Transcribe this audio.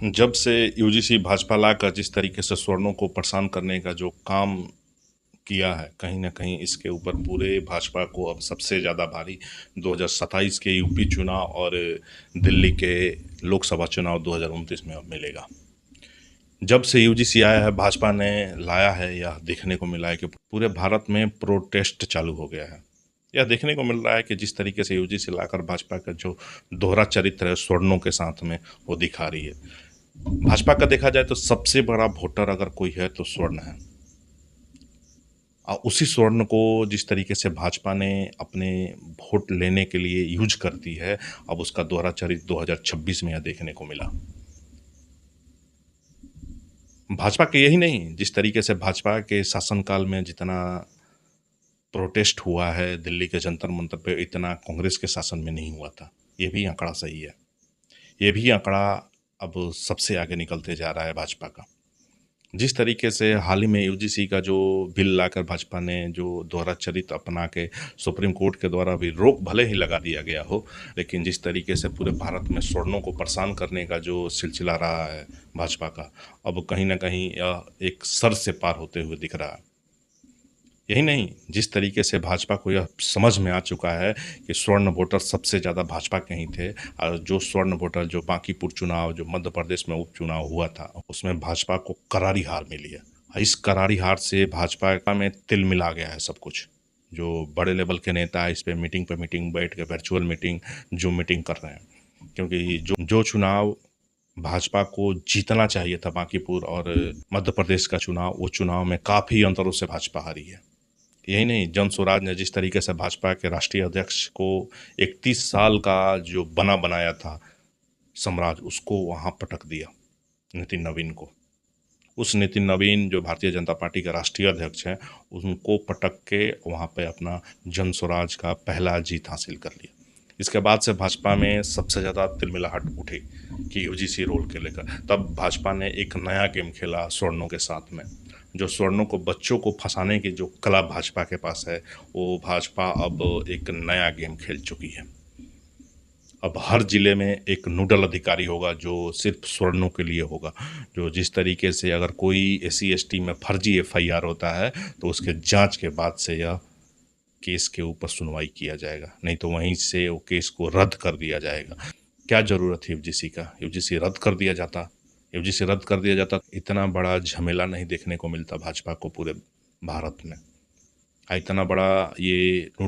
जब से यूजीसी भाजपा लाकर जिस तरीके से स्वर्णों को परेशान करने का जो काम किया है, कहीं ना कहीं इसके ऊपर पूरे भाजपा को अब सबसे ज़्यादा भारी 2027 के यूपी चुनाव और दिल्ली के लोकसभा चुनाव 2029 में अब मिलेगा। जब से यूजीसी आया है, भाजपा ने लाया है, यह देखने को मिला है कि पूरे भारत में प्रोटेस्ट चालू हो गया है। यह देखने को मिल रहा है कि जिस तरीके से यूजीसी लाकर भाजपा का जो दोहरा चरित्र है स्वर्णों के साथ में, वो दिखा रही है। भाजपा का देखा जाए तो सबसे बड़ा वोटर अगर कोई है तो स्वर्ण है। और उसी स्वर्ण को जिस तरीके से भाजपा ने अपने वोट लेने के लिए यूज करती है, अब उसका दोहरा चरित्र 2026 में यह देखने को मिला। भाजपा के यही नहीं, जिस तरीके से भाजपा के शासनकाल में जितना प्रोटेस्ट हुआ है दिल्ली के जंतर मंतर पे, इतना कांग्रेस के शासन में नहीं हुआ था। ये भी आंकड़ा सही है। ये भी आंकड़ा अब सबसे आगे निकलते जा रहा है भाजपा का। जिस तरीके से हाल ही में यूजीसी का जो बिल लाकर भाजपा ने जो दोहरा चरित्र अपना के सुप्रीम कोर्ट के द्वारा भी रोक भले ही लगा दिया गया हो, लेकिन जिस तरीके से पूरे भारत में स्वर्णों को परेशान करने का जो सिलसिला रहा है भाजपा का, अब कहीं ना कहीं यह एक सर से पार होते हुए दिख रहा है। यही नहीं, जिस तरीके से भाजपा को यह समझ में आ चुका है कि स्वर्ण वोटर सबसे ज़्यादा भाजपा के ही थे, और जो स्वर्ण वोटर जो बांकीपुर चुनाव, जो मध्य प्रदेश में उपचुनाव हुआ था, उसमें भाजपा को करारी हार मिली है। इस करारी हार से भाजपा में तिल मिला गया है सब कुछ। जो बड़े लेवल के नेता इस पे मीटिंग बैठ के वर्चुअल मीटिंग, जो मीटिंग कर रहे हैं, क्योंकि जो चुनाव भाजपा को जीतना चाहिए था, बांकीपुर और मध्य प्रदेश का चुनाव, वो चुनाव में काफ़ी अंतरों से भाजपा हारी है। यही नहीं, जन स्वराज ने जिस तरीके से भाजपा के राष्ट्रीय अध्यक्ष को 31 साल का जो बनाया था साम्राज्य, उसको वहाँ पटक दिया नितिन नवीन को। उस नितिन नवीन जो भारतीय जनता पार्टी के राष्ट्रीय अध्यक्ष हैं, उनको पटक के वहाँ पे अपना जन स्वराज का पहला जीत हासिल कर लिया। इसके बाद से भाजपा में सबसे ज़्यादा तिलमिलाहट उठी कि यूजीसी रोल के लेकर। तब भाजपा ने एक नया गेम खेला स्वर्णों के साथ में। जो स्वर्णों को, बच्चों को फंसाने की जो कला भाजपा के पास है, वो भाजपा अब एक नया गेम खेल चुकी है। अब हर जिले में एक नोडल अधिकारी होगा जो सिर्फ स्वर्णों के लिए होगा। जो जिस तरीके से अगर कोई SC ST में फर्जी FIR होता है, तो उसके जांच के बाद से यह केस के ऊपर सुनवाई किया जाएगा, नहीं तो वहीं से वो केस को रद्द कर दिया जाएगा। क्या ज़रूरत है यूजीसी का? यूजीसी रद्द कर दिया जाता। यूजीसी रद्द कर दिया जाता, इतना बड़ा झमेला नहीं देखने को मिलता भाजपा को पूरे भारत में। इतना बड़ा ये